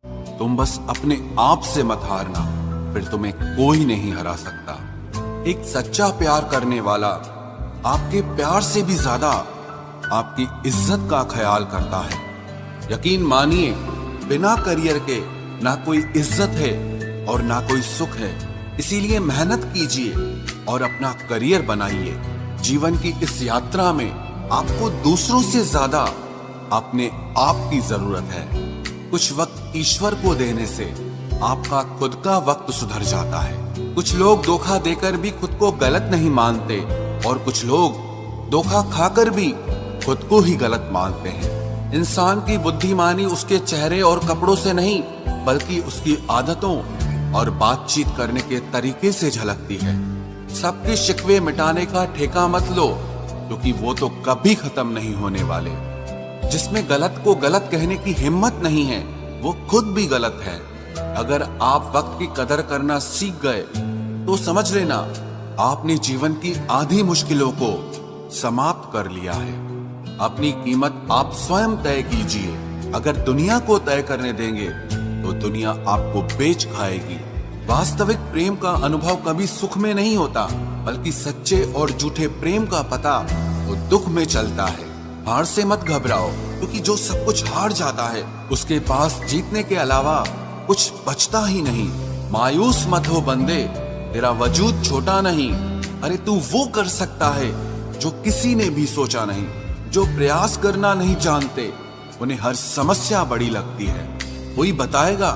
तुम बस अपने आप से मत हारना, फिर तुम्हें कोई नहीं हरा सकता। एक सच्चा प्यार करने वाला आपके प्यार से भी ज्यादा आपकी इज्जत का ख्याल करता है। यकीन मानिए, बिना करियर के ना कोई इज्जत है और ना कोई सुख है। इसीलिए मेहनत कीजिए और अपना करियर बनाइए। जीवन की इस यात्रा में आपको दूसरों से ज्यादा अपने आप की जरूरत है। कुछ वक्त ईश्वर को देने से आपका खुद का वक्त सुधर जाता है। कुछ लोग धोखा देकर भी खुद को गलत नहीं मानते और कुछ लोग धोखा खाकर भी खुद को ही गलत मानते हैं। इंसान की बुद्धिमानी उसके चेहरे और कपड़ों से नहीं, बल्कि उसकी आदतों और बातचीत करने के तरीके से झलकती है। सबके शिकवे मिटाने का ठेका मत लो, क्योंकि वो तो कभी खत्म नहीं होने वाले। जिसमें गलत को गलत कहने की हिम्मत नहीं है, वो खुद भी गलत है। अगर आप वक्त की कदर करना सीख गए तो समझ लेना आपने जीवन की आधी मुश्किलों को समाप्त कर लिया है। अपनी कीमत आप स्वयं तय कीजिए। अगर दुनिया को तय करने देंगे तो दुनिया आपको बेच खाएगी। वास्तविक प्रेम का अनुभव कभी सुख में नहीं होता, बल्कि सच्चे और झूठे प्रेम का पता वो दुख में चलता है। हार से मत घबराओ, क्योंकि जो सब कुछ हार जाता है उसके पास जीतने के अलावा कुछ बचता ही नहीं। मायूस मत हो बंदे, तेरा वजूद छोटा नहीं। अरे तू वो कर सकता है जो किसी ने भी सोचा नहीं। जो प्रयास करना नहीं जानते उन्हें हर समस्या बड़ी लगती है। कोई बताएगा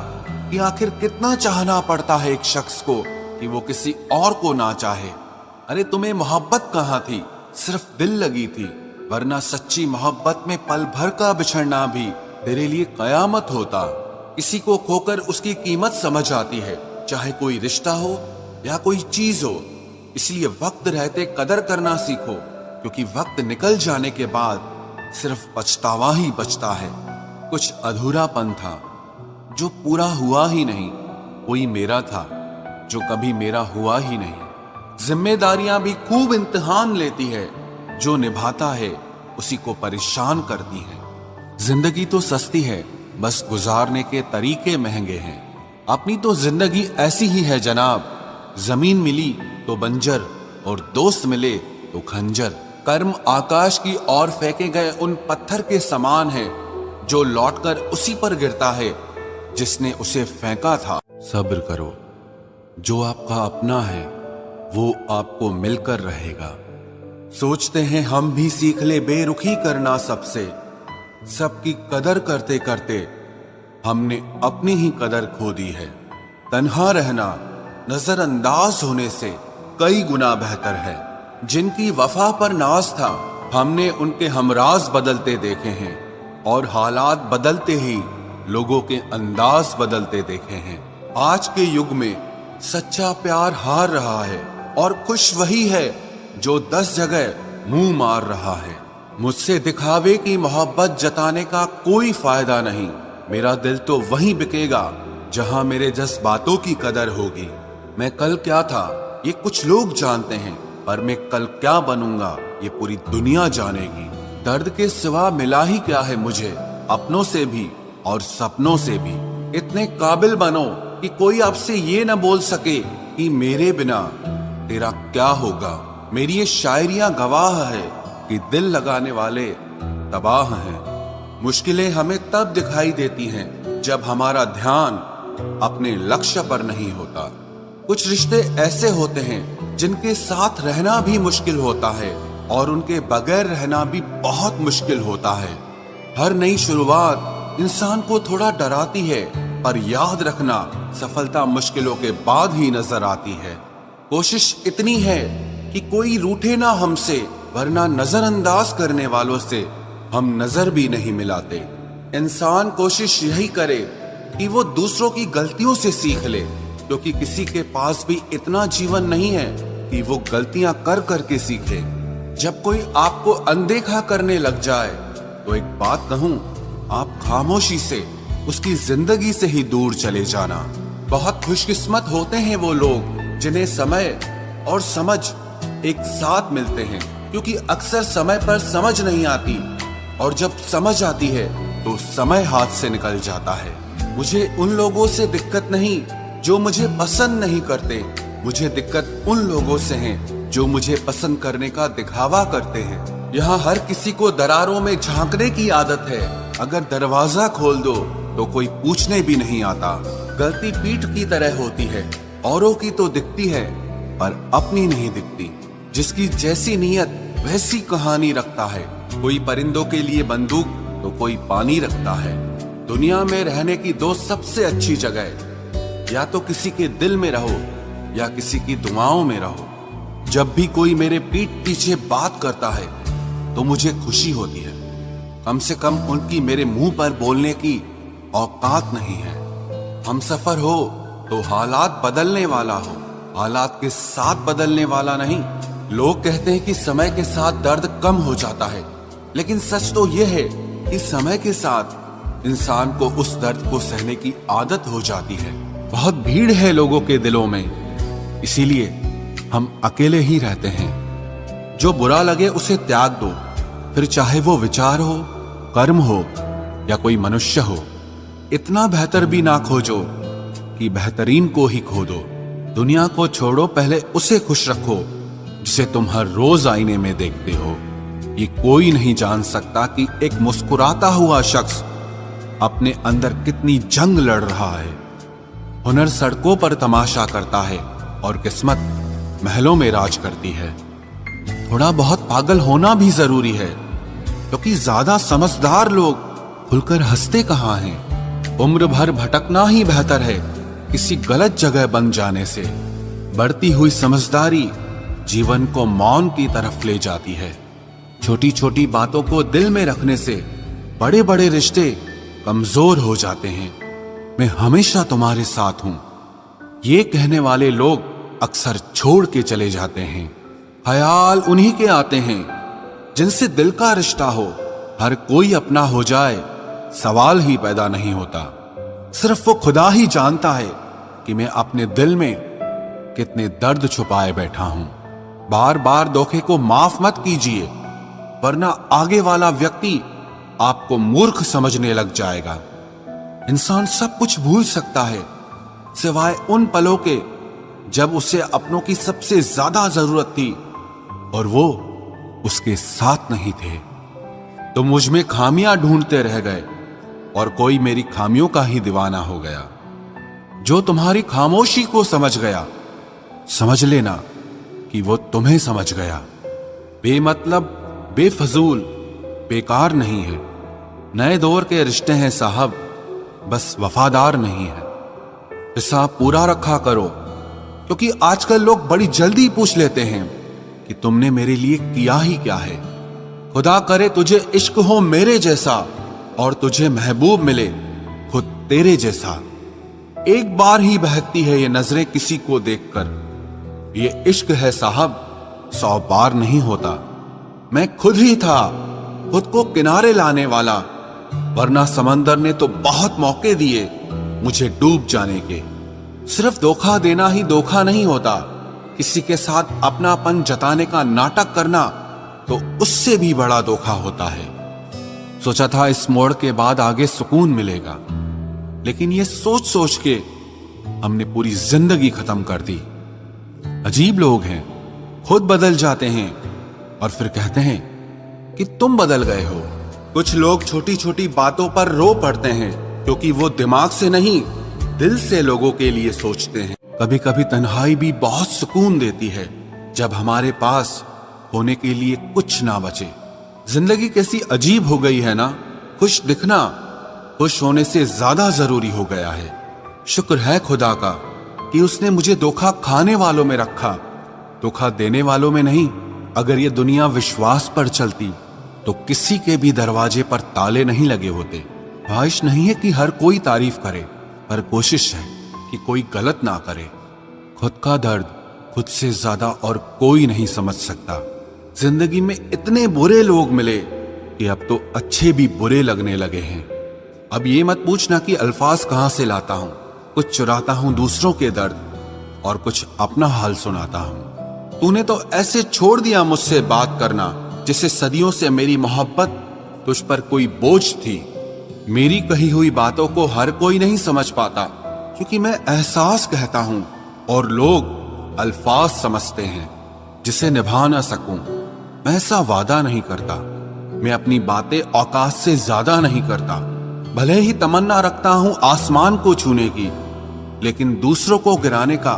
कि आखिर कितना चाहना पड़ता है एक शख्स को कि वो किसी और को ना चाहे। अरे तुम्हें मोहब्बत कहाँ थी, सिर्फ दिल लगी थी, वरना सच्ची मोहब्बत में पल भर का बिछड़ना भी तेरे लिए कयामत होता। किसी को खोकर उसकी कीमत समझ आती है, चाहे कोई रिश्ता हो या कोई चीज हो। इसलिए वक्त रहते कदर करना सीखो, क्योंकि वक्त निकल जाने के बाद सिर्फ पछतावा ही बचता है। कुछ अधूरापन था जो पूरा हुआ ही नहीं। कोई मेरा था जो कभी मेरा हुआ ही नहीं। जिम्मेदारियां भी खूब इम्तिहान लेती है, जो निभाता है उसी को परेशान करती है। जिंदगी तो सस्ती है, बस गुजारने के तरीके महंगे हैं। अपनी तो जिंदगी ऐसी ही है जनाब, जमीन मिली तो बंजर और दोस्त मिले तो खंजर। कर्म आकाश की ओर फेंके गए उन पत्थर के समान है, जो लौटकर उसी पर गिरता है जिसने उसे फेंका था। सब्र करो, जो आपका अपना है वो आपको मिलकर रहेगा। सोचते हैं हम भी सीख ले बेरुखी करना सबसे। सबकी कदर करते करते हमने अपनी ही कदर खो दी है। तन्हा रहना नजरअंदाज होने से कई गुना बेहतर है। जिनकी वफा पर नाज था, हमने उनके हमराज बदलते देखे हैं, और हालात बदलते ही लोगों के अंदाज बदलते देखे हैं। आज के युग में सच्चा प्यार हार रहा है, और खुश वही है जो 10 जगह मुंह मार रहा है। मुझसे दिखावे की मोहब्बत जताने का कोई फायदा नहीं। मेरा दिल तो वहीं बिकेगा जहां मेरे जज्बातों की कदर होगी। मैं कल क्या था ये कुछ लोग जानते हैं, पर मैं कल क्या बनूंगा ये पूरी दुनिया जानेगी। दर्द के सिवा मिला ही क्या है मुझे, अपनों से भी और सपनों से भी। इतने काबिल बनो कि कोई आपसे ये न बोल सके कि मेरे बिना तेरा क्या होगा। मेरी ये शायरियां गवाह है कि दिल लगाने वाले तबाह हैं। मुश्किलें हमें तब दिखाई देती हैं जब हमारा ध्यान अपने लक्ष्य पर नहीं होता। कुछ रिश्ते ऐसे होते हैं जिनके साथ रहना भी मुश्किल होता है, और उनके बगैर रहना भी बहुत मुश्किल होता है। हर नई शुरुआत इंसान को थोड़ा डराती है, पर याद रखना सफलता मुश्किलों के बाद ही नजर आती है। कोशिश इतनी है कि कोई रूठे ना हमसे, वरना नजरअंदाज करने वालों से हम नजर भी नहीं मिलाते। इंसान कोशिश यही करे कि वो दूसरों की गलतियों से सीख ले, क्योंकि किसी के पास भी इतना जीवन नहीं है कि वो गलतियां कर करके सीखे। जब कोई आपको अनदेखा करने लग जाए तो एक बात कहूं, आप खामोशी से उसकी जिंदगी से ही दूर चले जाना। बहुत खुशकिस्मत होते हैं वो लोग जिन्हें समय और समझ एक साथ मिलते हैं, क्योंकि अक्सर समय पर समझ नहीं आती, और जब समझ आती है तो समय हाथ से निकल जाता है। मुझे उन लोगों से दिक्कत नहीं जो मुझे पसंद नहीं करते, मुझे दिक्कत उन लोगों से है जो मुझे पसंद करने का दिखावा करते हैं। यहाँ हर किसी को दरारों में झांकने की आदत है। अगर दरवाजा खोल दो तो कोई पूछने भी नहीं आता। गलती पीठ की तरह होती है, औरों की तो दिखती है पर अपनी नहीं दिखती। जिसकी जैसी नियत वैसी कहानी रखता है। कोई परिंदों के लिए बंदूक तो कोई पानी रखता है। दुनिया में रहने की दो सबसे अच्छी जगह, या तो किसी के दिल में रहो या किसी की दुआओं में रहो। जब भी कोई मेरे पीठ पीछे बात करता है तो मुझे खुशी होती है। कम से कम उनकी मेरे मुंह पर बोलने की औकात नहीं है। हम सफर हो तो हालात बदलने वाला हो, हालात के साथ बदलने वाला नहीं। लोग कहते हैं कि समय के साथ दर्द कम हो जाता है, लेकिन सच तो यह है कि समय के साथ इंसान को उस दर्द को सहने की आदत हो जाती है। बहुत भीड़ है लोगों के दिलों में, इसीलिए हम अकेले ही रहते हैं। जो बुरा लगे उसे त्याग दो, फिर चाहे वो विचार हो, कर्म हो या कोई मनुष्य हो। इतना बेहतर भी ना खोजो कि बेहतरीन को ही खो दो। दुनिया को छोड़ो, पहले उसे खुश रखो जिसे तुम हर रोज आईने में देखते हो। ये कोई नहीं जान सकता कि एक मुस्कुराता हुआ शख्स अपने अंदर कितनी जंग लड़ रहा है। हुनर सड़कों पर तमाशा करता है और किस्मत महलों में राज करती है। थोड़ा बहुत पागल होना भी जरूरी है, क्योंकि ज्यादा समझदार लोग खुलकर हंसते कहाँ हैं। उम्र भर भटकना ही बेहतर है किसी गलत जगह बन जाने से। बढ़ती हुई समझदारी जीवन को मौन की तरफ ले जाती है। छोटी छोटी बातों को दिल में रखने से बड़े बड़े रिश्ते कमजोर हो जाते हैं। मैं हमेशा तुम्हारे साथ हूं, ये कहने वाले लोग अक्सर छोड़ के चले जाते हैं। ख्याल उन्हीं के आते हैं जिनसे दिल का रिश्ता हो। हर कोई अपना हो जाए सवाल ही पैदा नहीं होता। सिर्फ वो खुदा ही जानता है कि मैं अपने दिल में कितने दर्द छुपाए बैठा हूं। बार बार धोखे को माफ मत कीजिए, वरना आगे वाला व्यक्ति आपको मूर्ख समझने लग जाएगा। इंसान सब कुछ भूल सकता है सिवाय उन पलों के जब उसे अपनों की सबसे ज्यादा जरूरत थी और वो उसके साथ नहीं थे। तो मुझ में खामियां ढूंढते रह गए और कोई मेरी खामियों का ही दीवाना हो गया। जो तुम्हारी खामोशी को समझ गया, समझ लेना कि वो तुम्हें समझ गया। बेमतलब, बेफजूल, बेकार नहीं है। नए दौर के रिश्ते हैं साहब, बस वफादार नहीं है। हिसाब पूरा रखा करो, क्योंकि आजकल लोग बड़ी जल्दी पूछ लेते हैं कि तुमने मेरे लिए किया ही क्या है। खुदा करे तुझे इश्क हो मेरे जैसा और तुझे महबूब मिले खुद तेरे जैसा। एक बार ही बहकती है ये नजरें किसी को देखकर। ये इश्क है साहब, 100 बार नहीं होता। मैं खुद ही था खुद को किनारे लाने वाला, वरना समंदर ने तो बहुत मौके दिए मुझे डूब जाने के। सिर्फ धोखा देना ही धोखा नहीं होता, किसी के साथ अपनापन जताने का नाटक करना तो उससे भी बड़ा धोखा होता है। सोचा था इस मोड़ के बाद आगे सुकून मिलेगा, लेकिन ये सोच सोच के हमने पूरी जिंदगी खत्म कर दी। अजीब लोग हैं, खुद बदल जाते हैं और फिर कहते हैं कि तुम बदल गए हो। कुछ लोग छोटी छोटी बातों पर रो पड़ते हैं, क्योंकि वो दिमाग से नहीं दिल से लोगों के लिए सोचते हैं। कभी कभी तन्हाई भी बहुत सुकून देती है, जब हमारे पास होने के लिए कुछ ना बचे। जिंदगी कैसी अजीब हो गई है ना। खुश दिखना खुश होने से ज्यादा जरूरी हो गया है। शुक्र है खुदा का कि उसने मुझे धोखा खाने वालों में रखा, धोखा देने वालों में नहीं। अगर ये दुनिया विश्वास पर चलती तो किसी के भी दरवाजे पर ताले नहीं लगे होते। ख्वाहिश नहीं है कि हर कोई तारीफ करे, पर कोशिश है कि कोई गलत ना करे। खुद का दर्द खुद से ज्यादा और कोई नहीं समझ सकता। जिंदगी में इतने बुरे लोग मिले कि अब तो अच्छे भी बुरे लगने लगे हैं। अब ये मत पूछना कि अल्फाज कहां से लाता हूं। कुछ चुराता हूं दूसरों के दर्द और कुछ अपना हाल सुनाता हूं। तूने तो ऐसे छोड़ दिया मुझसे बात करना, जिसे सदियों से मेरी मोहब्बत तुझ पर कोई बोझ थी। मेरी कही हुई बातों को हर कोई नहीं समझ पाता, क्योंकि मैं एहसास कहता हूं और लोग अल्फाज समझते हैं जिसे निभा ना सकूं। मैं ऐसा वादा नहीं करता, मैं अपनी बातें औकात से ज्यादा नहीं करता। भले ही तमन्ना रखता हूं आसमान को छूने की, लेकिन दूसरों को गिराने का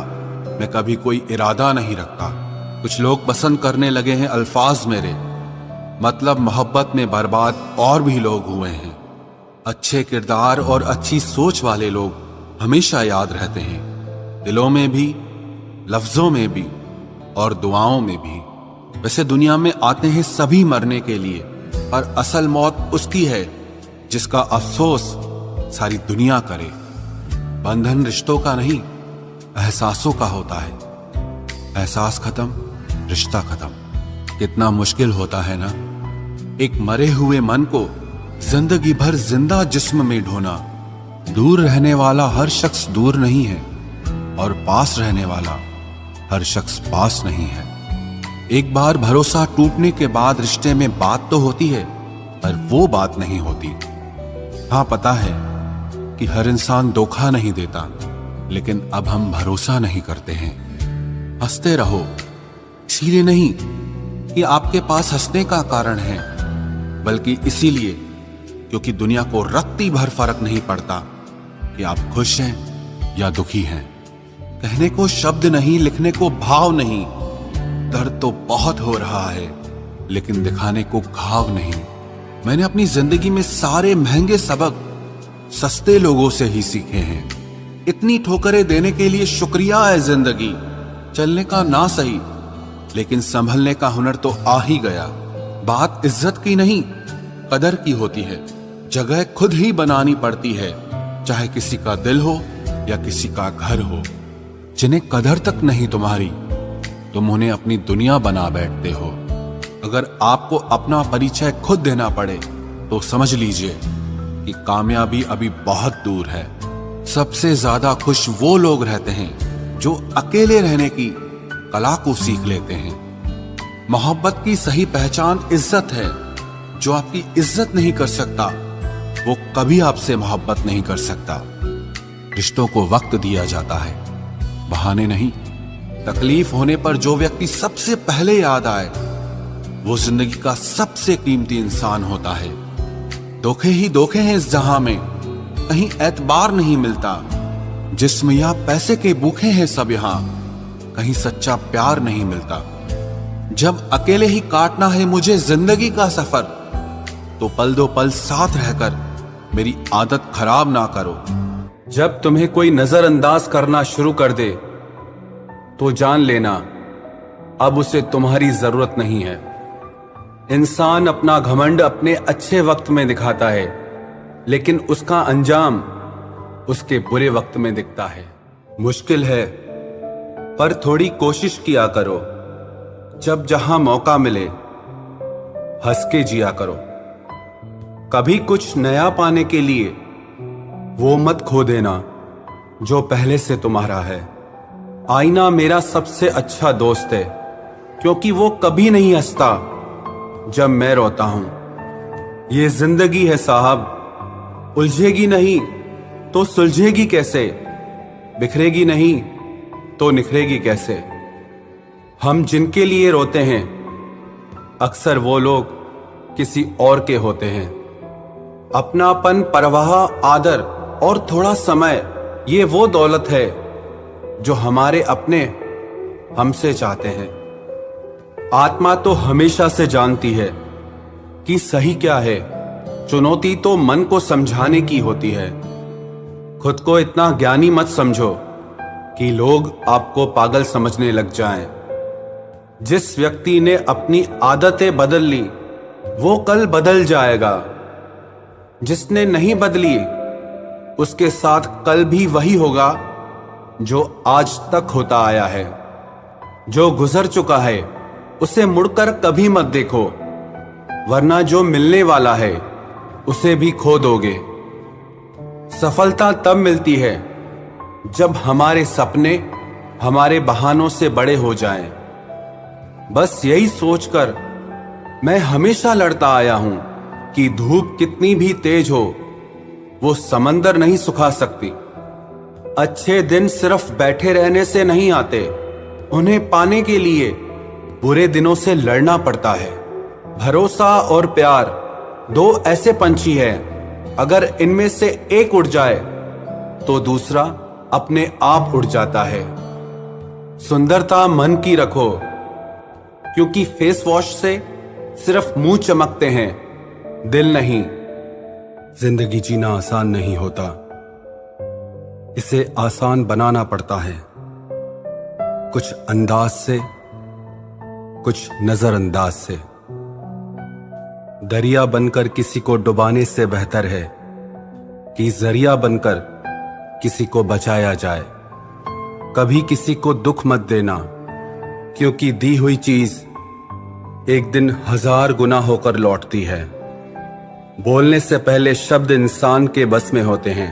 मैं कभी कोई इरादा नहीं रखता। कुछ लोग पसंद करने लगे हैं अल्फाज मेरे, मतलब मोहब्बत में बर्बाद और भी लोग हुए हैं। अच्छे किरदार और अच्छी सोच वाले लोग हमेशा याद रहते हैं, दिलों में भी, लफ्जों में भी और दुआओं में भी। वैसे दुनिया में आते हैं सभी मरने के लिए, और असल मौत उसकी है जिसका अफसोस सारी दुनिया करे। बंधन रिश्तों का नहीं, एहसासों का होता है। एहसास खत्म, रिश्ता खत्म। कितना मुश्किल होता है ना, एक मरे हुए मन को जिंदगी भर जिंदा जिस्म में ढोना। दूर रहने वाला हर शख्स दूर नहीं है, और पास रहने वाला हर शख्स पास नहीं है। एक बार भरोसा टूटने के बाद रिश्ते में बात तो होती है, पर वो बात नहीं होती। हाँ, पता है कि हर इंसान धोखा नहीं देता, लेकिन अब हम भरोसा नहीं करते हैं। हंसते रहो, इसीलिए नहीं कि आपके पास हंसने का कारण है, बल्कि इसीलिए क्योंकि दुनिया को रत्ती भर फर्क नहीं पड़ता कि आप खुश हैं या दुखी हैं। कहने को शब्द नहीं, लिखने को भाव नहीं। दर्द तो बहुत हो रहा है, लेकिन दिखाने को घाव नहीं। मैंने अपनी जिंदगी में सारे महंगे सबक सस्ते लोगों से ही सीखे हैं। इतनी ठोकरें देने के लिए शुक्रिया है जिंदगी। चलने का ना सही, लेकिन संभलने का हुनर तो आ ही गया। बात इज्जत की नहीं, कदर की होती है। जगह खुद ही बनानी पड़ती है, चाहे किसी का दिल हो या किसी का घर हो। जिन्हें कदर तक नहीं तुम्हारी, तुम उन्हें अपनी दुनिया बना बैठते हो। अगर आपको अपना परिचय खुद देना पड़े तो समझ लीजिए कि कामयाबी अभी बहुत दूर है। सबसे ज्यादा खुश वो लोग रहते हैं जो अकेले रहने की कला को सीख लेते हैं। मोहब्बत की सही पहचान इज्जत है। जो आपकी इज्जत नहीं कर सकता, वो कभी आपसे मोहब्बत नहीं कर सकता। रिश्तों को वक्त दिया जाता है, बहाने नहीं। तकलीफ होने पर जो व्यक्ति सबसे पहले याद आए, वो जिंदगी का सबसे कीमती इंसान होता है। धोखे ही धोखे हैं इस जहां में, कहीं एतबार नहीं मिलता। जिस्म या पैसे के भूखे हैं सब यहां, कहीं सच्चा प्यार नहीं मिलता। जब अकेले ही काटना है मुझे जिंदगी का सफर, तो पल दो पल साथ रहकर मेरी आदत खराब ना करो। जब तुम्हें कोई नजरअंदाज करना शुरू कर दे, तो जान लेना अब उसे तुम्हारी जरूरत नहीं है। इंसान अपना घमंड अपने अच्छे वक्त में दिखाता है, लेकिन उसका अंजाम उसके बुरे वक्त में दिखता है। मुश्किल है, पर थोड़ी कोशिश किया करो। जब जहां मौका मिले, हंस के जिया करो। कभी कुछ नया पाने के लिए वो मत खो देना जो पहले से तुम्हारा है। आईना मेरा सबसे अच्छा दोस्त है, क्योंकि वो कभी नहीं हंसता जब मैं रोता हूं। ये जिंदगी है साहब, उलझेगी नहीं तो सुलझेगी कैसे, बिखरेगी नहीं तो निखरेगी कैसे। हम जिनके लिए रोते हैं, अक्सर वो लोग किसी और के होते हैं। अपनापन, परवाह, आदर और थोड़ा समय, ये वो दौलत है जो हमारे अपने हमसे चाहते हैं। आत्मा तो हमेशा से जानती है कि सही क्या है। चुनौती तो मन को समझाने की होती है। खुद को इतना ज्ञानी मत समझो कि लोग आपको पागल समझने लग जाएं। जिस व्यक्ति ने अपनी आदतें बदल ली, वो कल बदल जाएगा। जिसने नहीं बदली, उसके साथ कल भी वही होगा जो आज तक होता आया है। जो गुजर चुका है, उसे मुड़कर कभी मत देखो, वरना जो मिलने वाला है उसे भी खो दोगे। सफलता तब मिलती है जब हमारे सपने हमारे बहानों से बड़े हो जाएं। बस यही सोचकर मैं हमेशा लड़ता आया हूं कि धूप कितनी भी तेज हो, वो समंदर नहीं सुखा सकती। अच्छे दिन सिर्फ बैठे रहने से नहीं आते, उन्हें पाने के लिए बुरे दिनों से लड़ना पड़ता है। भरोसा और प्यार दो ऐसे पंछी हैं, अगर इनमें से एक उड़ जाए तो दूसरा अपने आप उड़ जाता है। सुंदरता मन की रखो, क्योंकि फेस वॉश से सिर्फ मुंह चमकते हैं, दिल नहीं। जिंदगी जीना आसान नहीं होता, इसे आसान बनाना पड़ता है, कुछ अंदाज से, कुछ नजरअंदाज से। दरिया बनकर किसी को डुबाने से बेहतर है कि जरिया बनकर किसी को बचाया जाए। कभी किसी को दुख मत देना, क्योंकि दी हुई चीज एक दिन 1000 गुना होकर लौटती है। बोलने से पहले शब्द इंसान के बस में होते हैं,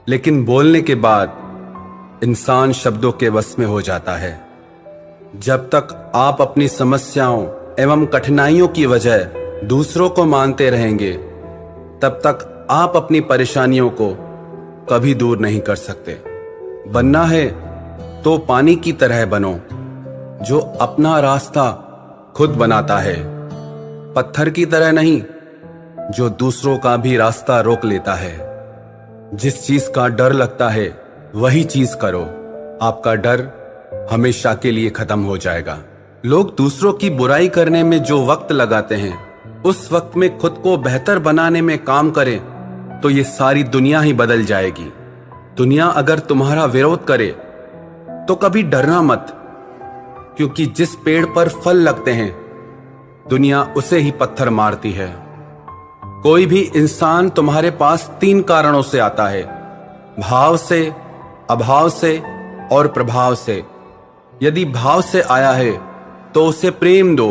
लेकिन बोलने के बाद इंसान शब्दों के बस में हो जाता है। जब तक आप अपनी समस्याओं एवं कठिनाइयों की वजह दूसरों को मानते रहेंगे, तब तक आप अपनी परेशानियों को कभी दूर नहीं कर सकते। बनना है तो पानी की तरह बनो, जो अपना रास्ता खुद बनाता है, पत्थर की तरह नहीं, जो दूसरों का भी रास्ता रोक लेता है। जिस चीज का डर लगता है वही चीज करो, आपका डर हमेशा के लिए खत्म हो जाएगा। लोग दूसरों की बुराई करने में जो वक्त लगाते हैं, उस वक्त में खुद को बेहतर बनाने में काम करें तो ये सारी दुनिया ही बदल जाएगी। दुनिया अगर तुम्हारा विरोध करे तो कभी डरना मत, क्योंकि जिस पेड़ पर फल लगते हैं दुनिया उसे ही पत्थर मारती है। कोई भी इंसान तुम्हारे पास 3 कारणों से आता है, भाव से, अभाव से और प्रभाव से। यदि भाव से आया है तो उसे प्रेम दो,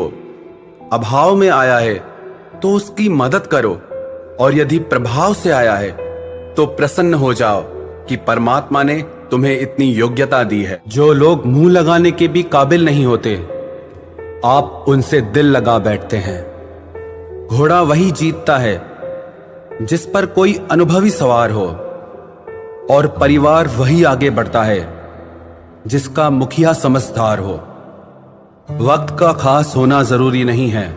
अभाव में आया है तो उसकी मदद करो, और यदि प्रभाव से आया है तो प्रसन्न हो जाओ कि परमात्मा ने तुम्हें इतनी योग्यता दी है। जो लोग मुंह लगाने के भी काबिल नहीं होते, आप उनसे दिल लगा बैठते हैं। घोड़ा वही जीतता है जिस पर कोई अनुभवी सवार हो, और परिवार वही आगे बढ़ता है जिसका मुखिया समझदार हो। वक्त का खास होना जरूरी नहीं है,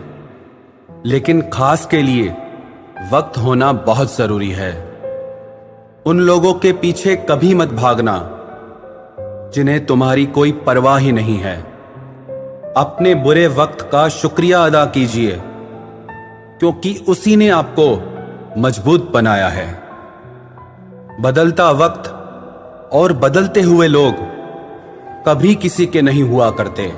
लेकिन खास के लिए वक्त होना बहुत जरूरी है। उन लोगों के पीछे कभी मत भागना जिन्हें तुम्हारी कोई परवाह ही नहीं है। अपने बुरे वक्त का शुक्रिया अदा कीजिए, क्योंकि उसी ने आपको मजबूत बनाया है। बदलता वक्त और बदलते हुए लोग कभी किसी के नहीं हुआ करते।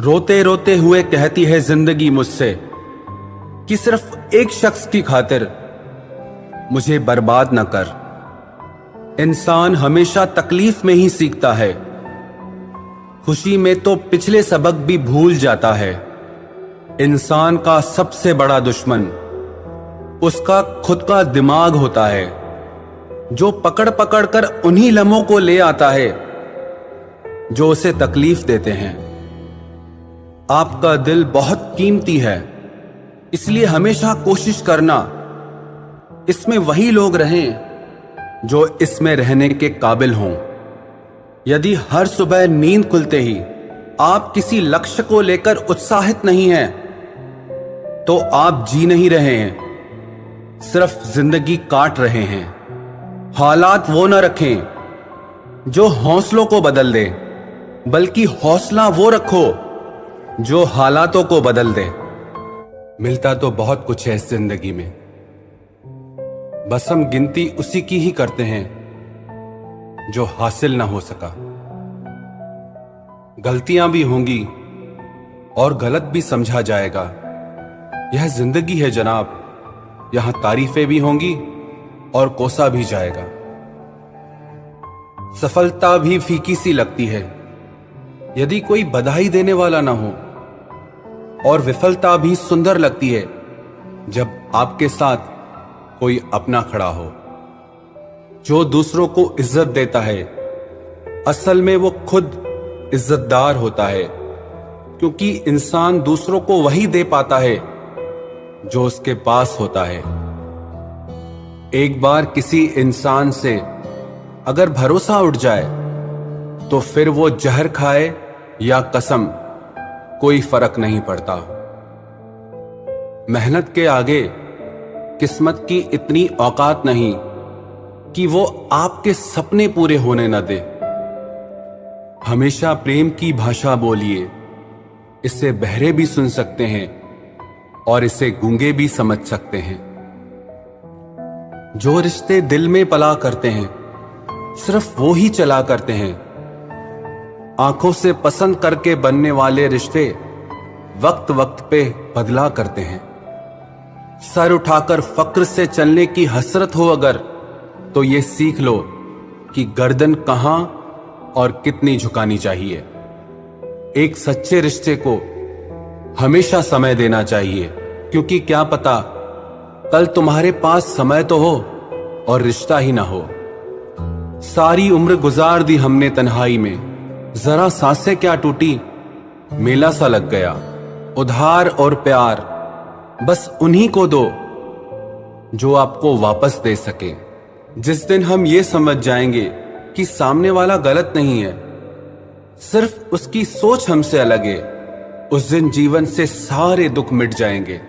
रोते रोते हुए कहती है जिंदगी मुझसे कि सिर्फ एक शख्स की खातिर मुझे बर्बाद न कर। इंसान हमेशा तकलीफ में ही सीखता है, खुशी में तो पिछले सबक भी भूल जाता है। इंसान का सबसे बड़ा दुश्मन उसका खुद का दिमाग होता है, जो पकड़ पकड़ कर उन्हीं लम्हों को ले आता है जो उसे तकलीफ देते हैं। आपका दिल बहुत कीमती है, इसलिए हमेशा कोशिश करना इसमें वही लोग रहें जो इसमें रहने के काबिल हों। यदि हर सुबह नींद खुलते ही आप किसी लक्ष्य को लेकर उत्साहित नहीं हैं, तो आप जी नहीं रहे हैं, सिर्फ जिंदगी काट रहे हैं। हालात वो न रखें जो हौसलों को बदल दे, बल्कि हौसला वो रखो जो हालातों को बदल दे। मिलता तो बहुत कुछ है इस जिंदगी में, बस हम गिनती उसी की ही करते हैं जो हासिल ना हो सका। गलतियां भी होंगी और गलत भी समझा जाएगा। यह जिंदगी है जनाब, यहां तारीफें भी होंगी और कोसा भी जाएगा। सफलता भी फीकी सी लगती है यदि कोई बधाई देने वाला ना हो, और विफलता भी सुंदर लगती है जब आपके साथ कोई अपना खड़ा हो। जो दूसरों को इज्जत देता है, असल में वो खुद इज्जतदार होता है, क्योंकि इंसान दूसरों को वही दे पाता है जो उसके पास होता है। एक बार किसी इंसान से अगर भरोसा उठ जाए तो फिर वो जहर खाए या कसम, कोई फर्क नहीं पड़ता। मेहनत के आगे किस्मत की इतनी औकात नहीं कि वो आपके सपने पूरे होने न दे। हमेशा प्रेम की भाषा बोलिए, इसे बहरे भी सुन सकते हैं और इसे गूंगे भी समझ सकते हैं। जो रिश्ते दिल में पला करते हैं सिर्फ वो ही चला करते हैं। आंखों से पसंद करके बनने वाले रिश्ते वक्त वक्त पे बदला करते हैं। सर उठाकर फक्र से चलने की हसरत हो अगर, तो ये सीख लो कि गर्दन कहां और कितनी झुकानी चाहिए। एक सच्चे रिश्ते को हमेशा समय देना चाहिए, क्योंकि क्या पता कल तुम्हारे पास समय तो हो और रिश्ता ही ना हो। सारी उम्र गुजार दी हमने तन्हाई में, जरा सांसें क्या टूटी, मेला सा लग गया। उधार और प्यार बस उन्हीं को दो जो आपको वापस दे सके। जिस दिन हम ये समझ जाएंगे कि सामने वाला गलत नहीं है, सिर्फ उसकी सोच हमसे अलग है, उस दिन जीवन से सारे दुख मिट जाएंगे।